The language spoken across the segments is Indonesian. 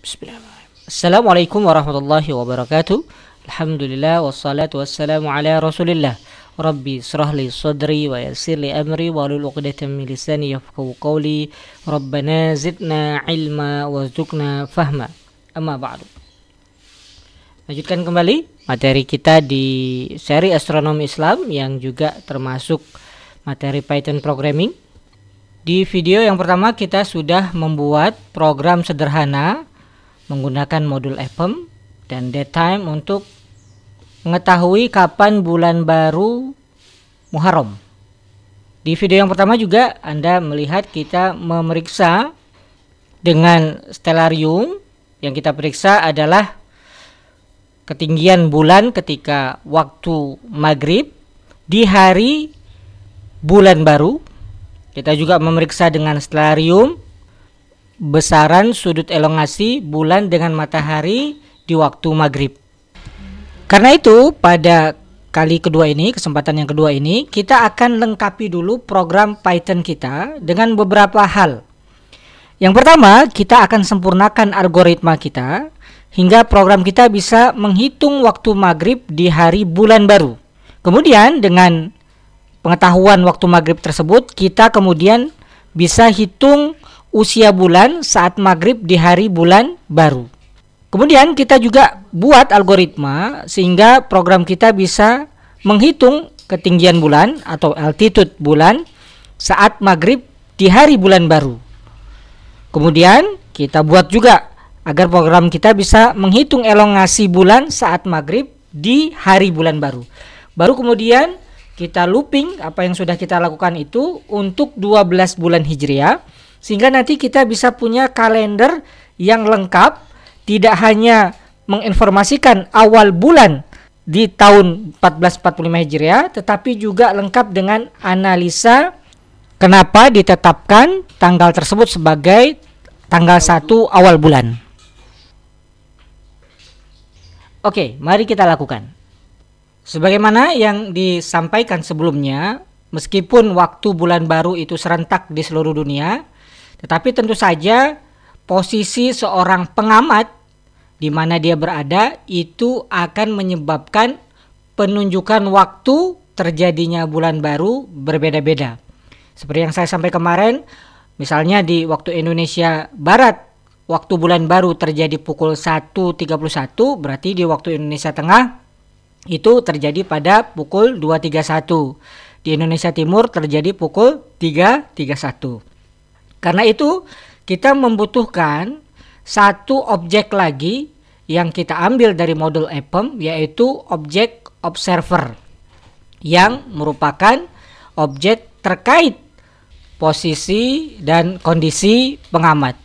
Bismillahirrahmanirrahim. Assalamualaikum warahmatullahi wabarakatuh. Alhamdulillah wassalatu wassalamu ala Rasulillah. Rabbi shrahli sadri wa yassirli amri wahlul 'uqdatam min lisani yafqahu qawli. Rabbana zidna ilma warzuqna fahma. Amma ba'du. Lanjutkan kembali materi kita di seri astronomi Islam yang juga termasuk materi Python programming. Di video yang pertama kita sudah membuat program sederhana menggunakan modul EPEM dan datetime untuk mengetahui kapan bulan baru Muharram. Di video yang pertama juga Anda melihat kita memeriksa dengan stellarium. Yang kita periksa adalah ketinggian bulan ketika waktu maghrib di hari bulan baru. Kita juga memeriksa dengan stellarium besaran sudut elongasi bulan dengan matahari di waktu maghrib. Karena itu pada kali kedua ini, kesempatan yang kedua ini, kita akan lengkapi dulu program Python kita dengan beberapa hal. Yang pertama, kita akan sempurnakan algoritma kita hingga program kita bisa menghitung waktu maghrib di hari bulan baru. Kemudian dengan pengetahuan waktu maghrib tersebut, kita kemudian bisa hitung usia bulan saat maghrib di hari bulan baru. Kemudian kita juga buat algoritma sehingga program kita bisa menghitung ketinggian bulan atau altitude bulan saat maghrib di hari bulan baru. Kemudian kita buat juga agar program kita bisa menghitung elongasi bulan saat maghrib di hari bulan baru. Baru kemudian kita looping apa yang sudah kita lakukan itu untuk 12 bulan Hijriah, sehingga nanti kita bisa punya kalender yang lengkap, tidak hanya menginformasikan awal bulan di tahun 1445 Hijriah, tetapi juga lengkap dengan analisa kenapa ditetapkan tanggal tersebut sebagai tanggal 1 awal bulan. Oke, mari kita lakukan. Sebagaimana yang disampaikan sebelumnya, meskipun waktu bulan baru itu serentak di seluruh dunia, tetapi tentu saja posisi seorang pengamat di mana dia berada itu akan menyebabkan penunjukan waktu terjadinya bulan baru berbeda-beda. Seperti yang saya sampaikan kemarin, misalnya di waktu Indonesia Barat, waktu bulan baru terjadi pukul 1.31, berarti di waktu Indonesia Tengah itu terjadi pada pukul 2.31. Di Indonesia Timur terjadi pukul 3.31. Karena itu kita membutuhkan satu objek lagi yang kita ambil dari modul EPEM, yaitu objek observer yang merupakan objek terkait posisi dan kondisi pengamat.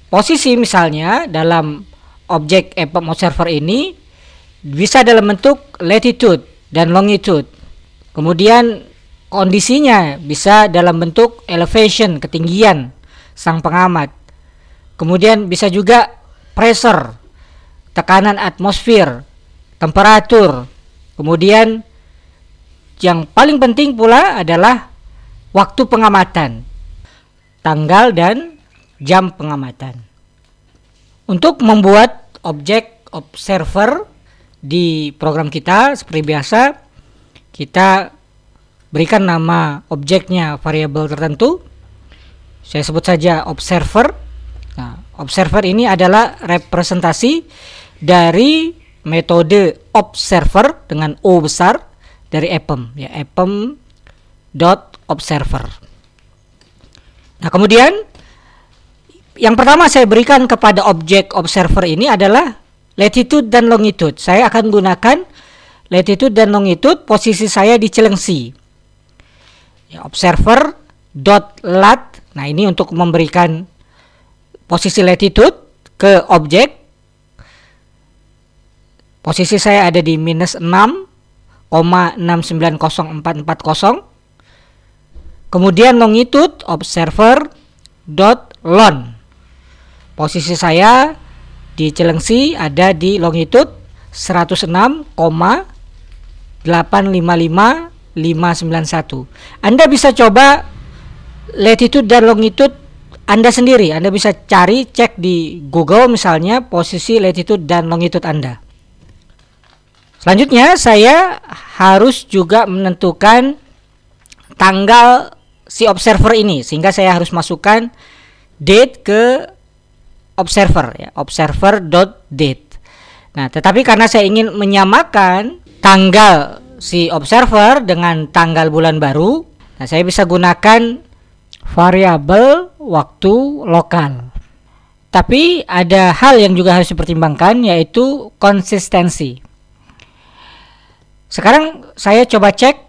Posisi misalnya dalam objek EPEM observer ini bisa dalam bentuk latitude dan longitude. Kemudian kondisinya bisa dalam bentuk elevation, ketinggian sang pengamat. Kemudian bisa juga pressure, tekanan atmosfer, temperatur. Kemudian yang paling penting pula adalah waktu pengamatan, tanggal dan jam pengamatan. Untuk membuat objek observer di program kita seperti biasa, kita berikan nama objeknya variabel tertentu. Saya sebut saja observer. Nah, observer ini adalah representasi dari metode observer dengan O besar dari EPEM, ya, EPEM.observer. Nah, kemudian yang pertama saya berikan kepada objek observer ini adalah latitude dan longitude. Saya akan gunakan latitude dan longitude posisi saya di Cilengsi. Ya, observer.lat. Nah, ini untuk memberikan posisi latitude ke objek. Posisi saya ada di minus 6,690440. Kemudian longitude observer.lon. Posisi saya di Cilengsi ada di longitude 106,855591. Anda bisa coba latitude dan longitude Anda sendiri. Anda bisa cari, cek di Google misalnya posisi latitude dan longitude Anda. Selanjutnya saya harus juga menentukan tanggal si observer ini, sehingga saya harus masukkan date ke observer ya, observer.date. Nah, tetapi karena saya ingin menyamakan tanggal si observer dengan tanggal bulan baru, nah saya bisa gunakan variabel waktu lokal. Tapi ada hal yang juga harus dipertimbangkan, yaitu konsistensi. Sekarang saya coba cek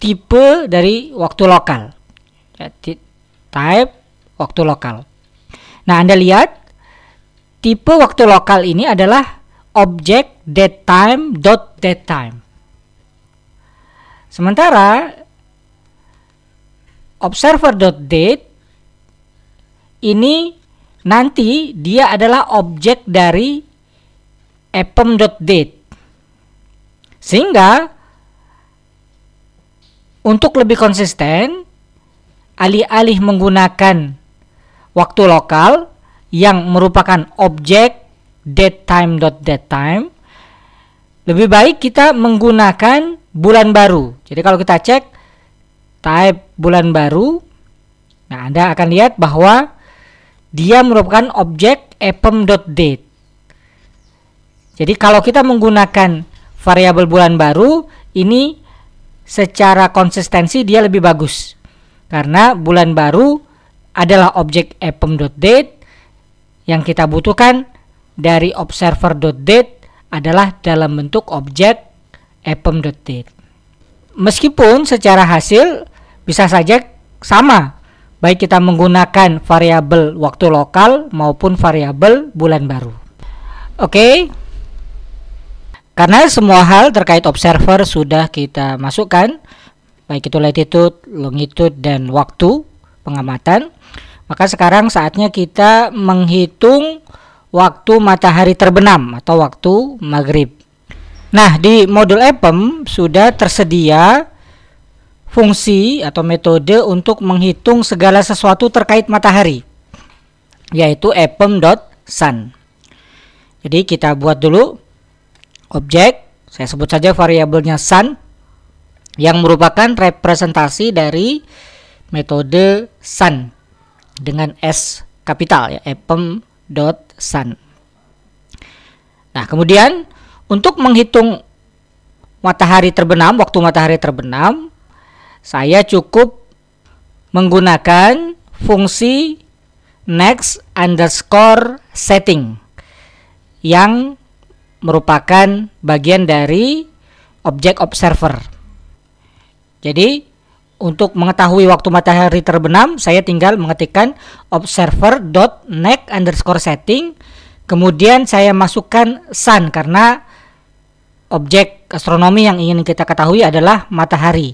tipe dari waktu lokal. Type waktu lokal. Nah, Anda lihat tipe waktu lokal ini adalah object datetime.datetime. Sementara observer.date ini nanti dia adalah objek dari append.date. Sehingga untuk lebih konsisten, alih-alih menggunakan waktu lokal yang merupakan objek datetime.datetime, lebih baik kita menggunakan bulan baru. Jadi kalau kita cek type bulan baru, nah Anda akan lihat bahwa dia merupakan objek append.date. Jadi kalau kita menggunakan variabel bulan baru, ini secara konsistensi dia lebih bagus. Karena bulan baru adalah objek append.date, yang kita butuhkan dari observer.date adalah dalam bentuk objek append.date. Meskipun secara hasil bisa saja sama, baik kita menggunakan variabel waktu lokal maupun variabel bulan baru. Oke. Karena semua hal terkait observer sudah kita masukkan, baik itu latitude, longitude, dan waktu pengamatan, maka sekarang saatnya kita menghitung waktu matahari terbenam atau waktu maghrib. Nah, di modul APEM sudah tersedia fungsi atau metode untuk menghitung segala sesuatu terkait matahari, yaitu append.sun. Jadi kita buat dulu objek, saya sebut saja variabelnya sun, yang merupakan representasi dari metode sun dengan S kapital ya, append.sun. Nah, kemudian untuk menghitung matahari terbenam, waktu matahari terbenam, saya cukup menggunakan fungsi next underscore setting yang merupakan bagian dari objek observer. Jadi untuk mengetahui waktu matahari terbenam, saya tinggal mengetikkan observer.next underscore setting, kemudian saya masukkan sun karena objek astronomi yang ingin kita ketahui adalah matahari.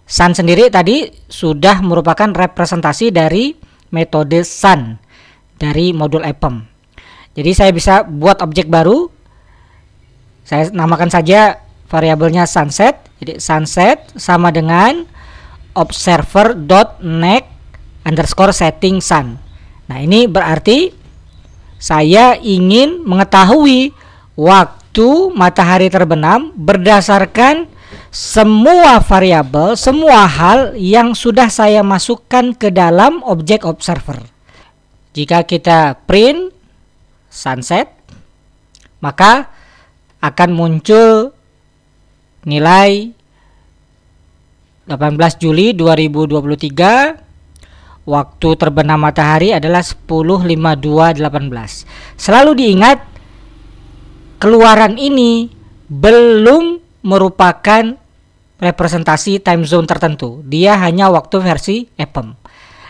Sun sendiri tadi sudah merupakan representasi dari metode sun dari modul APEM. Jadi saya bisa buat objek baru. Saya namakan saja variabelnya sunset. Jadi sunset sama dengan observer.next underscore setting sun. Nah, ini berarti saya ingin mengetahui waktu matahari terbenam berdasarkan semua variabel, semua hal yang sudah saya masukkan ke dalam objek observer. Jika kita print sunset, maka akan muncul nilai 18 Juli 2023. Waktu terbenam matahari adalah 10.52.18. Selalu diingat, keluaran ini belum merupakan representasi time zone tertentu. Dia hanya waktu versi APEM.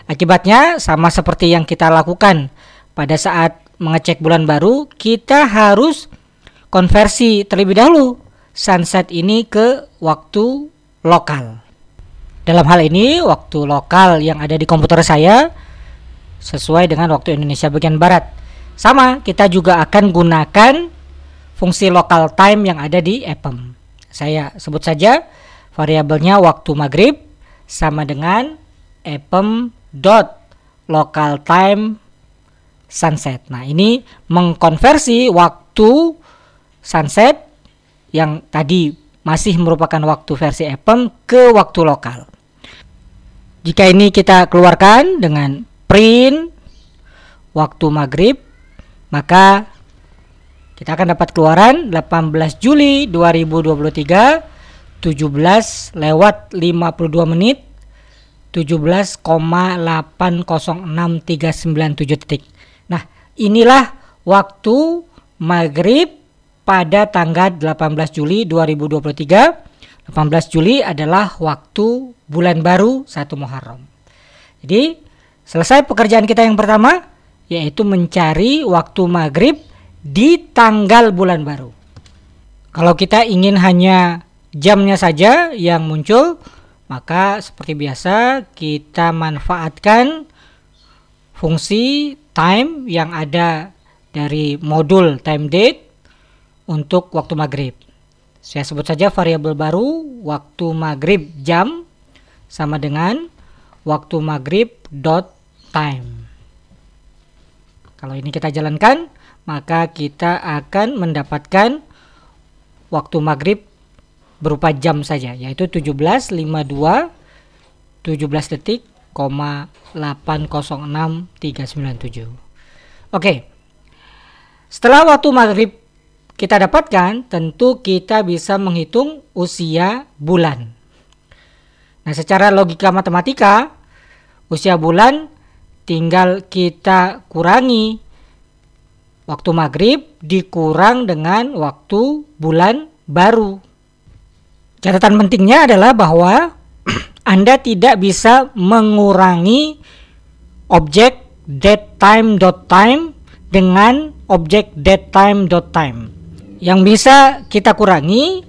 Akibatnya sama seperti yang kita lakukan pada saat mengecek bulan baru, kita harus konversi terlebih dahulu sunset ini ke waktu lokal. Dalam hal ini, waktu lokal yang ada di komputer saya sesuai dengan waktu Indonesia bagian Barat. Sama, kita juga akan gunakan fungsi local time yang ada di APEM. Saya sebut saja variabelnya waktu maghrib sama dengan append. local time sunset. Nah, ini mengkonversi waktu sunset yang tadi masih merupakan waktu versi EPEM ke waktu lokal. Jika ini kita keluarkan dengan print waktu maghrib, maka kita akan dapat keluaran 18 Juli 2023 17 lewat 52 menit 17,806397 detik. Nah, inilah waktu maghrib pada tanggal 18 Juli 2023. 18 Juli adalah waktu bulan baru 1 Muharram. Jadi, selesai pekerjaan kita yang pertama, yaitu mencari waktu maghrib di tanggal bulan baru. Kalau kita ingin hanya jamnya saja yang muncul, maka seperti biasa kita manfaatkan fungsi time yang ada dari modul time date untuk waktu maghrib. Saya sebut saja variabel baru waktu maghrib jam sama dengan waktu maghrib dot time. Kalau ini kita jalankan, maka kita akan mendapatkan waktu maghrib berupa jam saja, yaitu 17.52 17 detik, 806397. Oke. Setelah waktu maghrib kita dapatkan, tentu kita bisa menghitung usia bulan. Nah, secara logika matematika, usia bulan tinggal kita kurangi waktu maghrib dikurang dengan waktu bulan baru. Catatan pentingnya adalah bahwa Anda tidak bisa mengurangi objek datetime.time dengan objek datetime.time. Yang bisa kita kurangi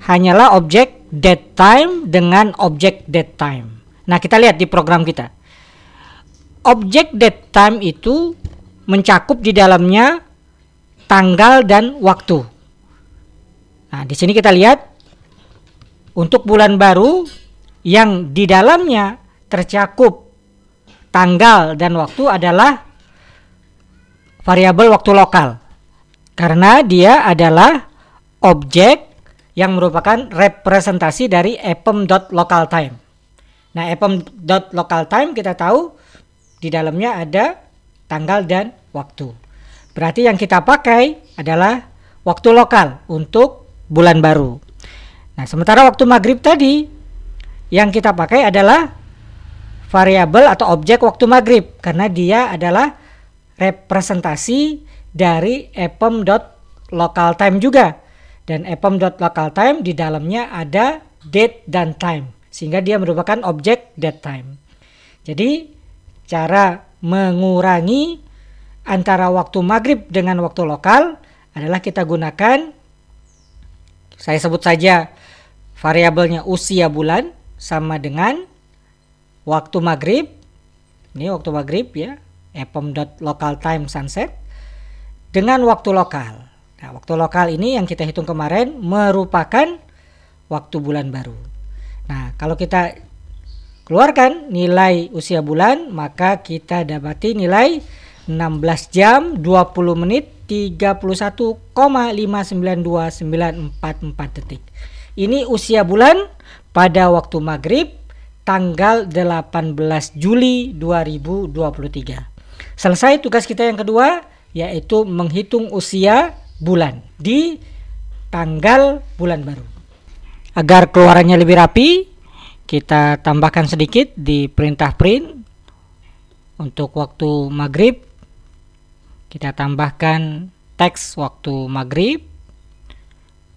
hanyalah objek datetime dengan objek datetime. Nah, kita lihat di program kita. Objek datetime itu mencakup di dalamnya tanggal dan waktu. Nah, di sini kita lihat untuk bulan baru yang di dalamnya tercakup tanggal dan waktu adalah variabel waktu lokal, karena dia adalah objek yang merupakan representasi dari epem.localtime. Nah, epem.localtime kita tahu di dalamnya ada tanggal dan waktu. Berarti yang kita pakai adalah waktu lokal untuk bulan baru. Nah, sementara waktu maghrib tadi yang kita pakai adalah variabel atau objek waktu maghrib, karena dia adalah representasi dari epem.localtime juga. Dan epem.localtime di dalamnya ada date dan time, sehingga dia merupakan objek datetime. Jadi cara mengurangi antara waktu maghrib dengan waktu lokal adalah kita gunakan, saya sebut saja variabelnya usia bulan sama dengan waktu maghrib. Ini waktu maghrib ya, epem.localtime sunset dengan waktu lokal. Nah, waktu lokal ini yang kita hitung kemarin merupakan waktu bulan baru. Nah, kalau kita keluarkan nilai usia bulan, maka kita dapati nilai 16 jam 20 menit 31,5929444 detik. Ini usia bulan pada waktu maghrib tanggal 18 Juli 2023. Selesai tugas kita yang kedua, yaitu menghitung usia bulan di tanggal bulan baru. Agar keluarannya lebih rapi, kita tambahkan sedikit di perintah print. Untuk waktu maghrib kita tambahkan teks waktu maghrib.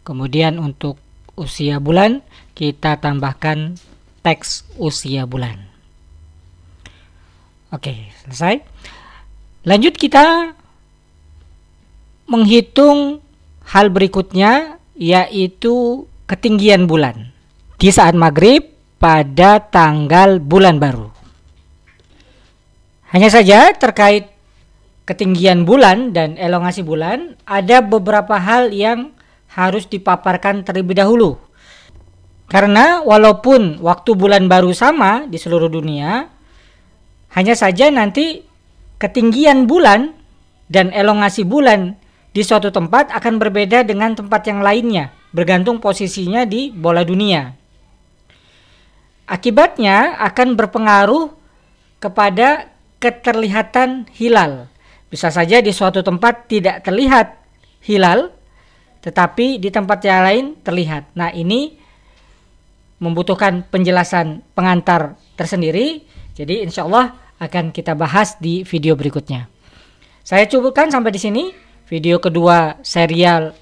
Kemudian untuk usia bulan kita tambahkan teks usia bulan. Oke, selesai. Lanjut kita menghitung hal berikutnya, yaitu ketinggian bulan di saat maghrib pada tanggal bulan baru. Hanya saja terkait ketinggian bulan dan elongasi bulan, ada beberapa hal yang harus dipaparkan terlebih dahulu. Karena walaupun waktu bulan baru sama di seluruh dunia, Hanya saja nanti ketinggian bulan dan elongasi bulan di suatu tempat akan berbeda dengan tempat yang lainnya, bergantung posisinya di bola dunia. Akibatnya akan berpengaruh kepada keterlihatan hilal. Bisa saja di suatu tempat tidak terlihat hilal, tetapi di tempat yang lain terlihat. Nah, ini membutuhkan penjelasan pengantar tersendiri. Jadi insya Allah akan kita bahas di video berikutnya. Saya cukupkan sampai di sini video kedua serial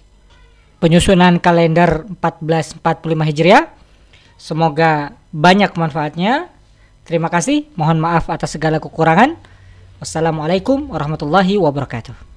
penyusunan kalender 1445 Hijriah. Semoga banyak manfaatnya. Terima kasih. Mohon maaf atas segala kekurangan. Wassalamualaikum warahmatullahi wabarakatuh.